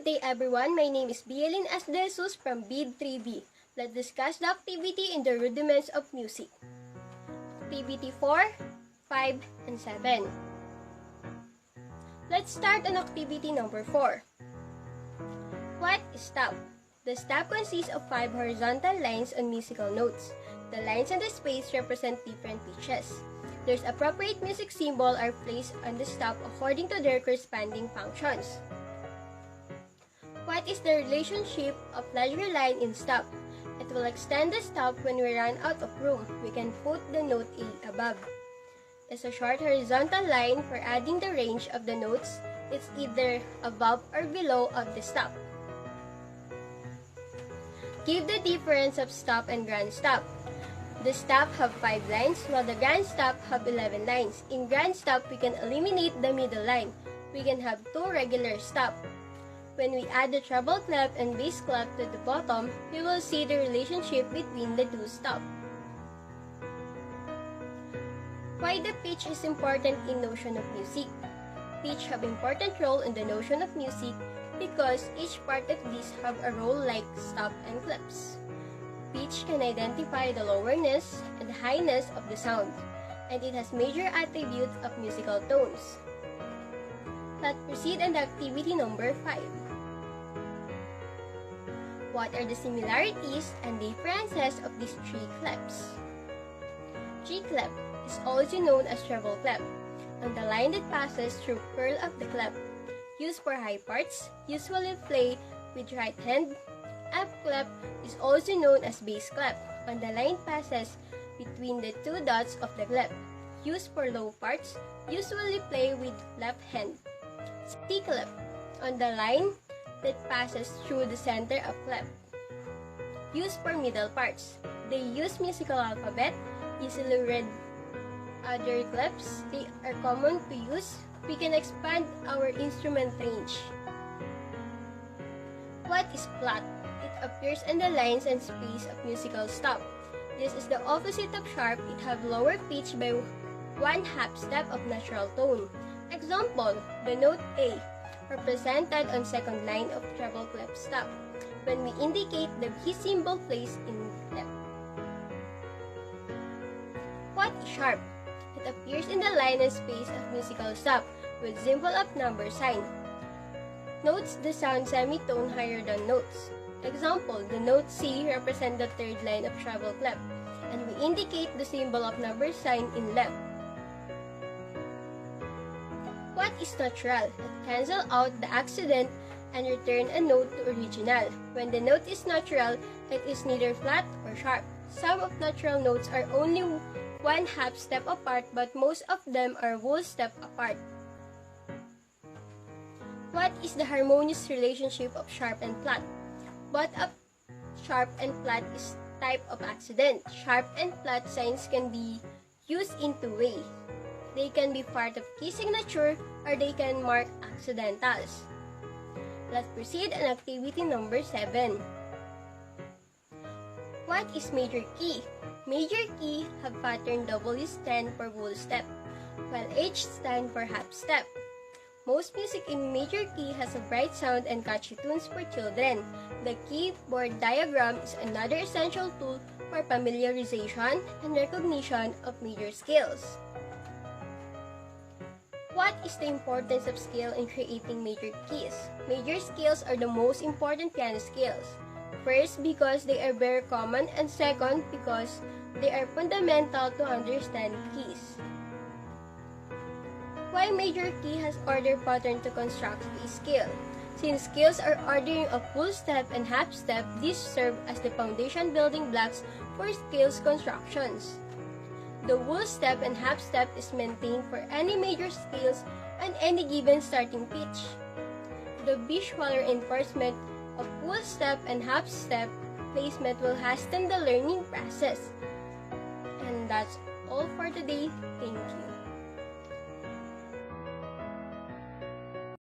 Good day everyone, my name is Bielin S. De Jesus from BID 3B. Let's discuss the activity in the rudiments of music. Activity 4, 5, and 7. Let's start on activity number 4. What is stop? The stop consists of 5 horizontal lines on musical notes. The lines and the space represent different pitches. There's appropriate music symbol are placed on the stop according to their corresponding functions. What is the relationship of leisure line in stop? It will extend the stop when we run out of room. We can put the note A above. It's a short horizontal line for adding the range of the notes. It's either above or below of the stop. Give the difference of stop and grand stop. The stop have 5 lines while the grand stop have 11 lines. In grand stop, we can eliminate the middle line. We can have 2 regular stop. When we add the treble clef and bass clef to the bottom, we will see the relationship between the 2 stops. Why the pitch is important in notion of music? Pitch have important role in the notion of music because each part of these have a role like stop and clefs. Pitch can identify the lowerness and highness of the sound, and it has major attributes of musical tones. Let's proceed on the activity number 5. What are the similarities and differences of these 3 clefs? G clef is also known as treble clef, and the line that passes through curl of the clef, used for high parts, usually play with right hand. F clef is also known as bass clef, and the line passes between the 2 dots of the clef, used for low parts, usually play with left hand. C clef, on the line that passes through the center of clef, used for middle parts. They use musical alphabet, easily read other clefs. They are common to use. We can expand our instrument range. What is flat? It appears in the lines and space of musical stop. This is the opposite of sharp. It have lower pitch by 1/2 step of natural tone. Example, the note A, represented on second line of treble clef stop, when we indicate the B symbol placed in clef. What is sharp? It appears in the line and space of musical stop with symbol of number sign. Notes the sound semitone higher than notes. Example, the note C represents the third line of treble clef, and we indicate the symbol of number sign in left. What is natural? It cancels out the accident and return a note to original. When the note is natural, it is neither flat or sharp. Some of natural notes are only 1/2 step apart, but most of them are whole step apart. What is the harmonious relationship of sharp and flat? Both of sharp and flat is type of accident. Sharp and flat signs can be used in 2 ways. They can be part of key signature or they can mark accidentals. Let's proceed on activity number 7. What is major key? Major key have pattern W stand for whole step, while H stand for half step. Most music in major key has a bright sound and catchy tunes for children. The keyboard diagram is another essential tool for familiarization and recognition of major scales. What is the importance of scale in creating major keys? Major scales are the most important piano scales. First, because they are very common, and second, because they are fundamental to understand keys. Why major key has order pattern to construct a scale? Since scales are ordering of full step and half step, these serve as the foundation building blocks for scales constructions. The whole step and half step is maintained for any major scales and any given starting pitch. The visual reinforcement of full step and half step placement will hasten the learning process. And that's all for today. Thank you.